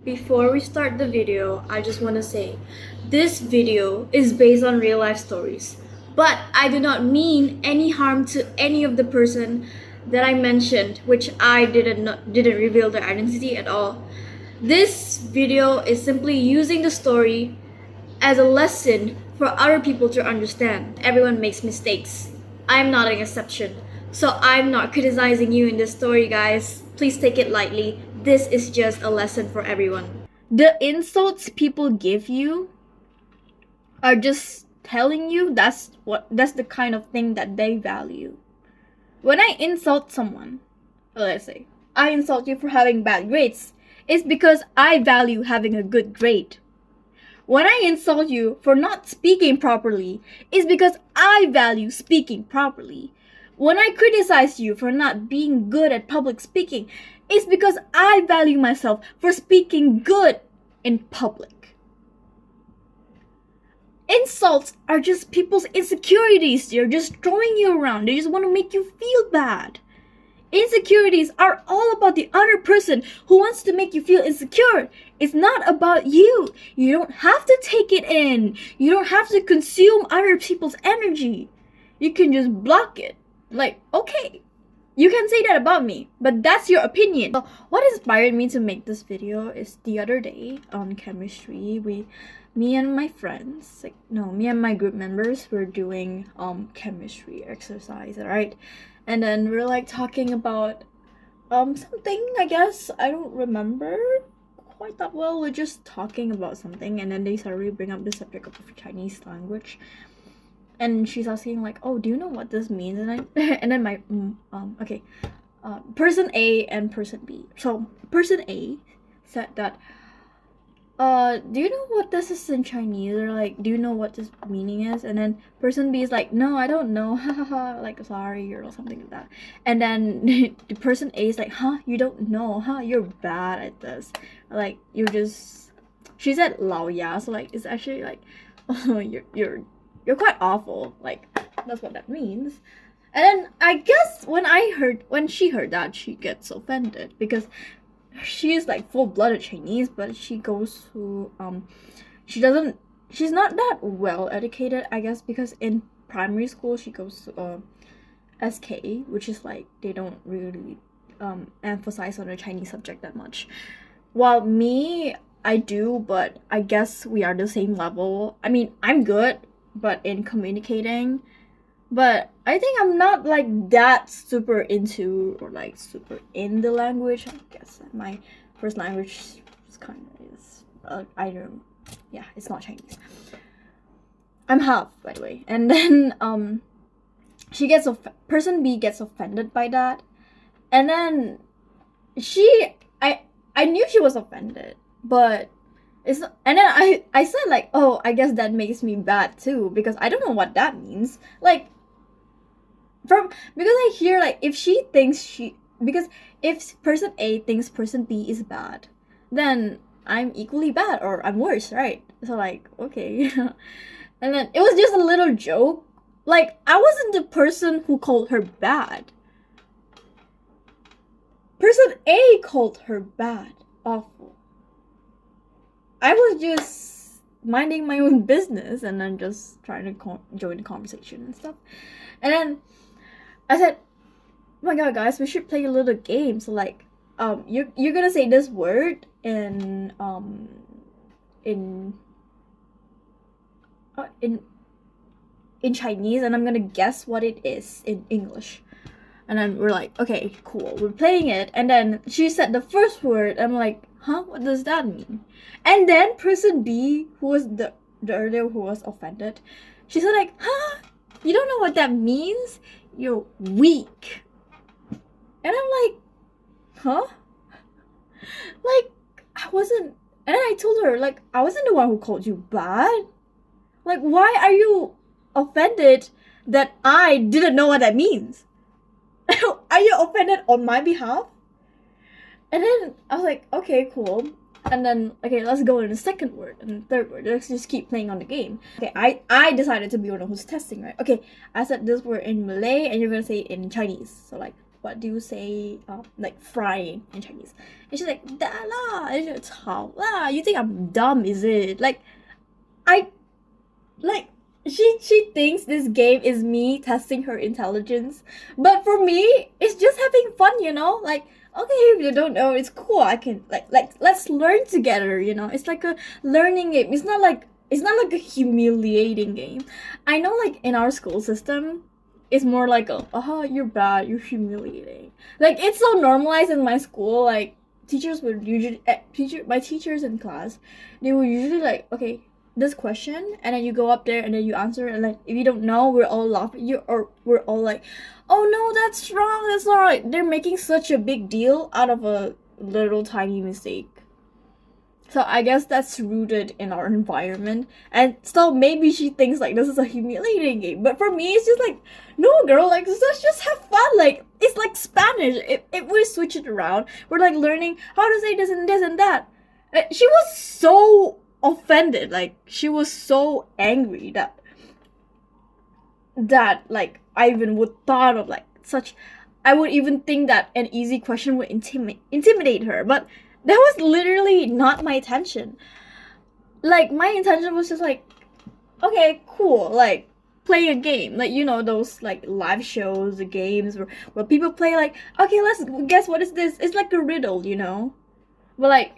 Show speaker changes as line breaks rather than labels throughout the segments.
Before we start the video, I just want to say this video is based on real life stories, but I do not mean any harm to any of the person that I mentioned, which I didn't reveal their identity at all. This video is simply using the story as a lesson for other people to understand. Everyone makes mistakes. I'm not an exception. So I'm not criticizing you in this story, guys. Please take it lightly. This is just a lesson for everyone. The insults people give you are just telling you that's the kind of thing that they value. When I insult someone, let's say I insult you for having bad grades, it's because I value having a good grade. When I insult you for not speaking properly, it's because I value speaking properly. When I criticize you for not being good at public speaking, it's because I value myself for speaking good in public. Insults are just people's insecurities. They're just throwing you around. They just want to make you feel bad. Insecurities are all about the other person who wants to make you feel insecure. It's not about you. You don't have to take it in. You don't have to consume other people's energy. You can just block it. Like, okay, you can say that about me, but that's your opinion. So what inspired me to make this video is the other day on chemistry, me and my friends, me and my group members were doing chemistry exercise, right? And then we're like talking about something, I guess. I don't remember quite that well. We're just talking about something, and then they suddenly bring up the subject of Chinese language. And she's asking like, "Oh, do you know what this means?" And I and then my person A and person B. So person A said that, do you know what this is in Chinese? Or like, do you know what this meaning is? And then person B is like, no, I don't know, like, sorry, or something like that. And then the person A is like, huh, you don't know, huh, you're bad at this. Like, you're just, she said 老牙, so like, it's actually like, oh, you're quite awful. Like, that's what that means. And then I guess when she heard that, she gets offended because she's like full-blooded Chinese, but she goes to she's not that well educated, I guess, because in primary school she goes to SK, which is like they don't really emphasize on the Chinese subject that much. While me, I do, but I guess we are the same level. I mean, I'm good, but in communicating, but I think I'm not like that super into or like super in the language. I guess my first language is I don't, yeah, it's not Chinese. I'm half, by the way. And then person B gets offended by that, and then I knew she was offended, but and then I said like, oh, I guess that makes me bad too, because I don't know what that means. Like, because I hear like because if person A thinks person B is bad, then I'm equally bad or I'm worse, right? So like, okay. And then it was just a little joke. Like, I wasn't the person who called her bad. Person A called her bad, awful. I was just minding my own business and then just trying to join the conversation and stuff. And then I said, oh my god, guys, we should play a little game. So like, you're gonna say this word in Chinese, and I'm gonna guess what it is in English. And then we're like, okay, cool, we're playing it. And then she said the first word. I'm like, huh, what does that mean? And then person B, who was the earlier who was offended, she said like, huh, you don't know what that means? You're weak. And I'm like, huh? Like, I wasn't. And then I told her, like, I wasn't the one who called you bad. Like, why are you offended that I didn't know what that means? Are you offended on my behalf? And then I was like, okay, cool. And then, okay, let's go to the second word and the third word. Let's just keep playing on the game. Okay, I decided to be one who's testing, right? Okay, I said this word in Malay and you're gonna say it in Chinese. So like, what do you say, like frying in Chinese. And she's like, da la, and she's like, you think I'm dumb, is it? Like, I, like, she thinks this game is me testing her intelligence. But for me, it's just having fun, you know? Like, okay, if you don't know, it's cool. I can, like, let's learn together, you know? It's like a learning game. It's not like a humiliating game. I know, like, in our school system, it's more like you're bad, you're humiliating. Like, it's so normalized in my school. Like, teachers would usually my teachers in class, they will usually like, okay, this question, and then you go up there and then you answer, and like if you don't know, we're all laughing you, or we're all like, oh no, that's wrong, that's not right. They're making such a big deal out of a little tiny mistake. So I guess that's rooted in our environment. And so maybe she thinks like this is a humiliating game. But for me, it's just like, no girl, like let's just have fun. Like, it's like Spanish. If we switch it around, we're like learning how to say this and this and that. She was so offended. Like, she was so angry that like I even would thought of like such, I would even think that an easy question would intimidate her. But that was literally not my intention. Like, my intention was just like, okay, cool, like, play a game. Like, you know, those, like, live shows, the games where people play, like, okay, let's guess what is this? It's like a riddle, you know? But, like,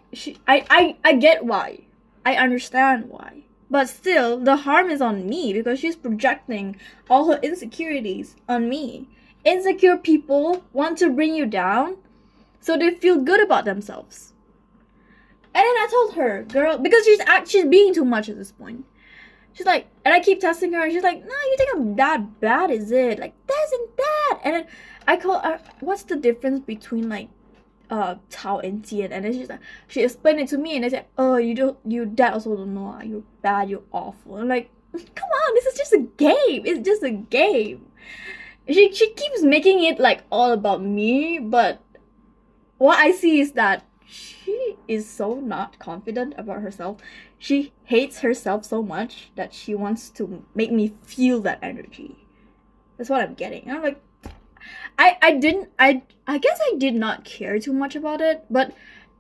I get why. I understand why. But still, the harm is on me because she's projecting all her insecurities on me. Insecure people want to bring you down so they feel good about themselves. And then I told her, girl, because she's being too much at this point. She's like, and I keep testing her, and she's like, no, you think I'm that bad, is it? Like, that isn't bad. And then I call her, what's the difference between like Tao and Jian? And then she explained it to me, and I said, oh, that also don't know, you're bad, you're awful. I'm like, come on, this is just a game. It's just a game. She keeps making it like all about me, but what I see is that she is so not confident about herself. She hates herself so much that she wants to make me feel that energy. That's what I'm getting. And I'm like, I guess I did not care too much about it. But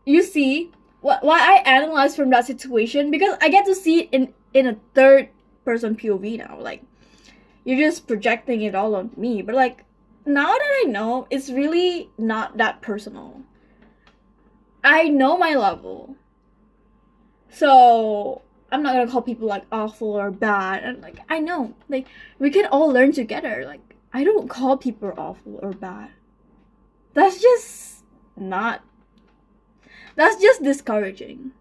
you see, why I analyze from that situation, because I get to see it in a third person POV now. Like, you're just projecting it all on me. But like, now that I know, it's really not that personal. I know my level. So I'm not gonna call people like awful or bad. And like, I know, like, we can all learn together. Like, I don't call people awful or bad. That's just discouraging.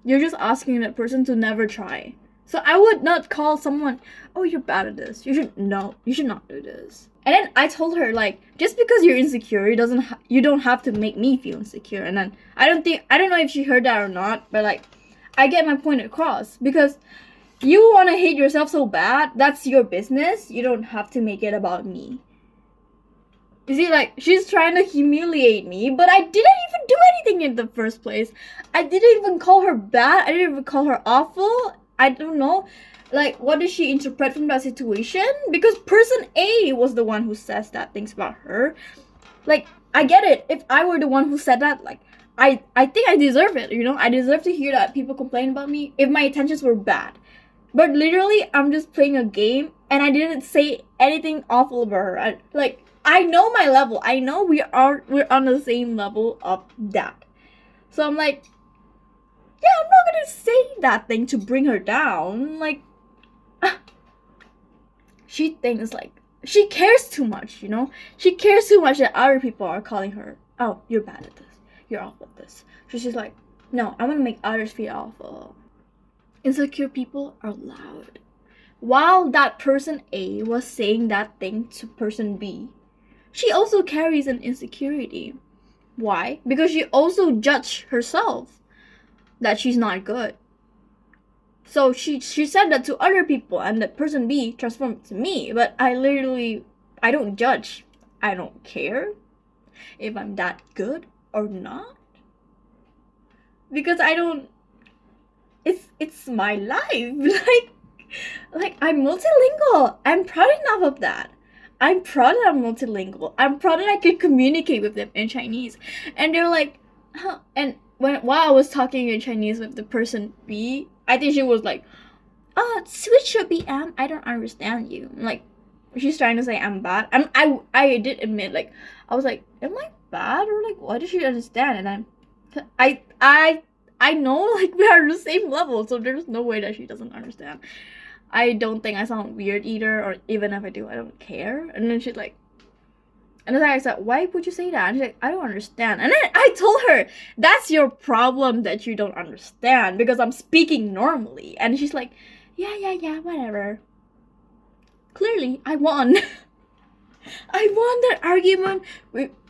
You're just asking that person to never try. So I would not call someone, oh, you're bad at this. You should not do this. And then I told her, like, just because you're insecure, you don't have to make me feel insecure. And then I don't know if she heard that or not, but like, I get my point across. Because you want to hate yourself so bad, that's your business. You don't have to make it about me. You see, like, she's trying to humiliate me, but I didn't even do anything in the first place. I didn't even call her bad. I didn't even call her awful. I don't know. Like, what did she interpret from that situation? Because person A was the one who says that things about her. Like, I get it. If I were the one who said that, like, I think I deserve it, you know? I deserve to hear that people complain about me if my intentions were bad. But literally, I'm just playing a game, and I didn't say anything awful about her. I know my level. I know we're on the same level of that. So I'm like, yeah, I'm not gonna say that thing to bring her down. Like, she thinks like, she cares too much, you know? She cares too much that other people are calling her, oh, you're bad at this. You're awful at this. So she's like, no, I want to make others feel awful. Insecure people are loud. While that person A was saying that thing to person B, she also carries an insecurity. Why? Because she also judged herself that she's not good. So she said that to other people, and that person B transformed to me. But I don't judge. I don't care if I'm that good or not. Because it's my life. Like I'm multilingual. I'm proud enough of that. I'm proud that I'm multilingual. I'm proud that I could communicate with them in Chinese. And they're like, huh. And while I was talking in Chinese with the person B, I think she was like, switch your BM. I don't understand you. Like, she's trying to say I'm bad. I did admit, like, I was like, am I bad, or like, why does she understand? And I know, like, we are the same level, so there's no way that she doesn't understand. I don't think I sound weird either, or even if I do, I don't care. And then she's like, and then I said, why would you say that? And she's like, I don't understand. And then I told her, that's your problem that you don't understand, because I'm speaking normally. And she's like, yeah, whatever. Clearly, I won. I won that argument.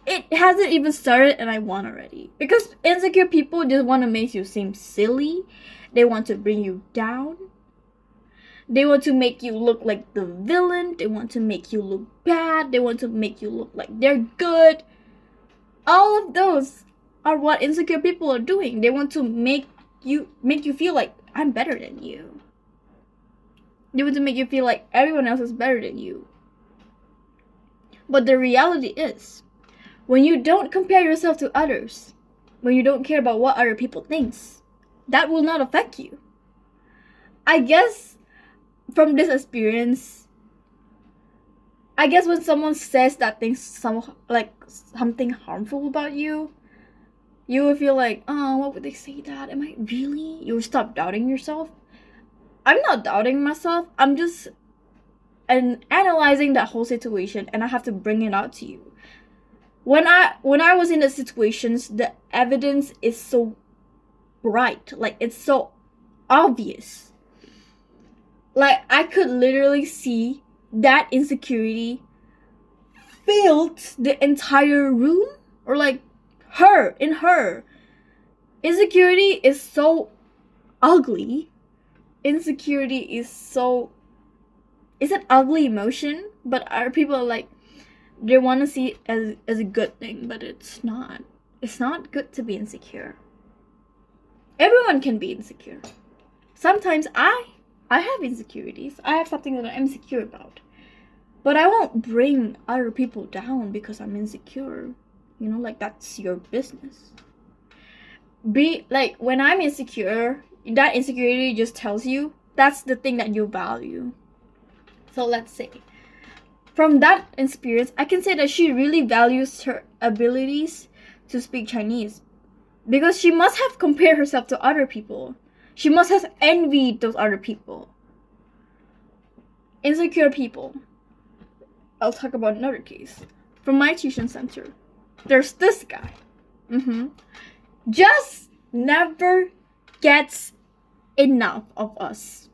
It hasn't even started and I won already. Because insecure people just want to make you seem silly. They want to bring you down. They want to make you look like the villain. They want to make you look bad. They want to make you look like they're good. All of those are what insecure people are doing. They want to make you feel like I'm better than you. They want to make you feel like everyone else is better than you. But the reality is, when you don't compare yourself to others, when you don't care about what other people think, that will not affect you. I guess from this experience, I guess when someone says that thing, something harmful about you, you will feel like, oh, what would they say that? Am I really? You will stop doubting yourself. I'm not doubting myself. I'm just analyzing that whole situation, and I have to bring it out to you. When I was in the situations, the evidence is so bright, like it's so obvious. Like I could literally see that insecurity filled the entire room, or like her. Insecurity is so ugly. Insecurity is an ugly emotion, but our people are like, they want to see it as a good thing, but it's not. It's not good to be insecure. Everyone can be insecure. Sometimes I have insecurities. I have something that I'm insecure about. But I won't bring other people down because I'm insecure. You know, like that's your business. When I'm insecure, that insecurity just tells you that's the thing that you value. So let's say, from that experience, I can say that she really values her abilities to speak Chinese, because she must have compared herself to other people. She must have envied those other people. Insecure people. I'll talk about another case. From my tuition center, there's this guy. Just never gets enough of us.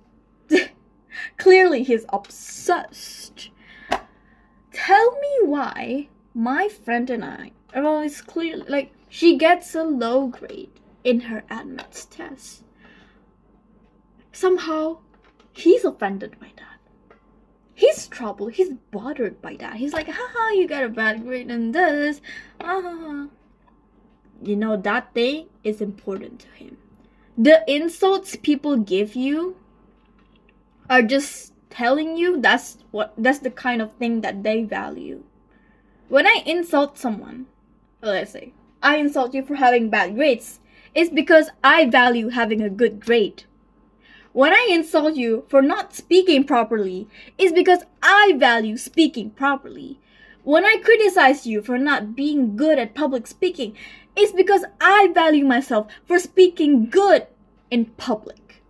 Clearly, he's obsessed. Tell me why my friend and I, well, it's clearly, like, she gets a low grade in her admits test. Somehow, he's offended by that. He's troubled. He's bothered by that. He's like, haha, you got a bad grade in this. You know, that thing is important to him. The insults people give you are just telling you that's the kind of thing that they value. When I insult someone, let's say I insult you for having bad grades, it's because I value having a good grade. When I insult you for not speaking properly, it's because I value speaking properly. When I criticize you for not being good at public speaking, it's because I value myself for speaking good in public.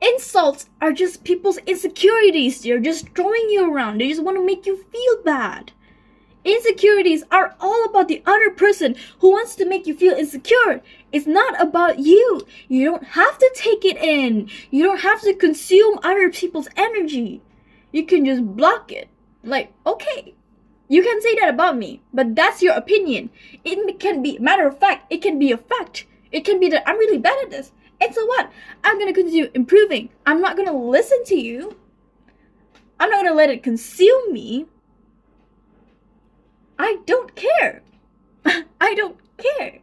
Insults are just people's insecurities. They're just throwing you around. They just want to make you feel bad. Insecurities are all about the other person who wants to make you feel insecure. It's not about you. You don't have to take it in. You don't have to consume other people's energy. You can just block it. Like, okay, you can say that about me, but that's your opinion. It can be, matter of fact, it can be a fact. It can be that I'm really bad at this. And so what? I'm going to continue improving. I'm not going to listen to you. I'm not going to let it consume me. I don't care. I don't care.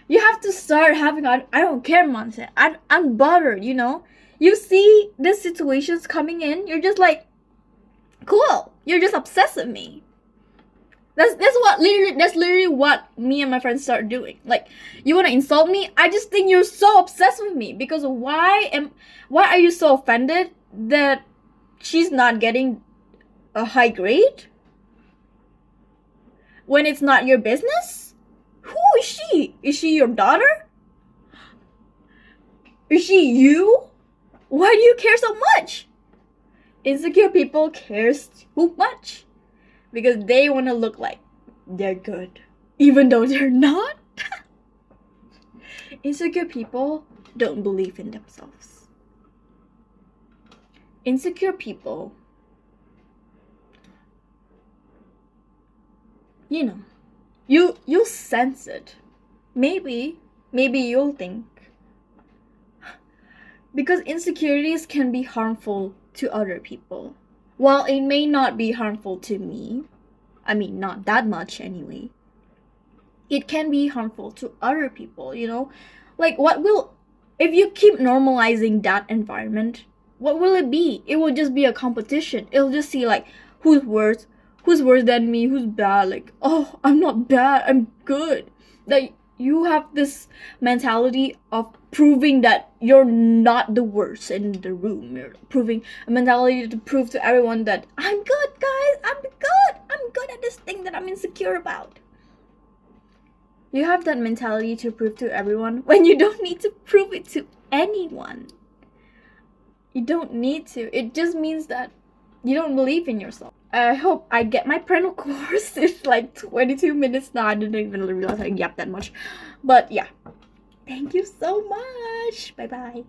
You have to start having an I don't care mindset. I'm bothered, you know? You see these situations coming in, you're just like, Cool. You're just obsessed with me. That's literally what me and my friends start doing. Like, you wanna insult me? I just think you're so obsessed with me, because why are you so offended that she's not getting a high grade when it's not your business? Who is she? Is she your daughter? Is she you? Why do you care so much? Insecure people care too much because they want to look like they're good, even though they're not. Insecure people don't believe in themselves. Insecure people, you know, you sense it. Maybe you'll think, because insecurities can be harmful to other people. While it may not be harmful to me, I mean, not that much anyway, it can be harmful to other people, you know? Like, if you keep normalizing that environment, what will it be? It will just be a competition. It'll just see, like, who's worse than me, who's bad. Like, oh, I'm not bad, I'm good. Like, you have this mentality of proving that you're not the worst in the room. You're proving a mentality to prove to everyone that I'm good, guys. I'm good at this thing that I'm insecure about. You have that mentality to prove to everyone when you don't need to prove it to anyone. You don't need to. It just means that you don't believe in yourself. I hope I get my parental course. It's like 22 minutes now. I didn't even realize I yapped that much. But yeah. Thank you so much. Bye bye.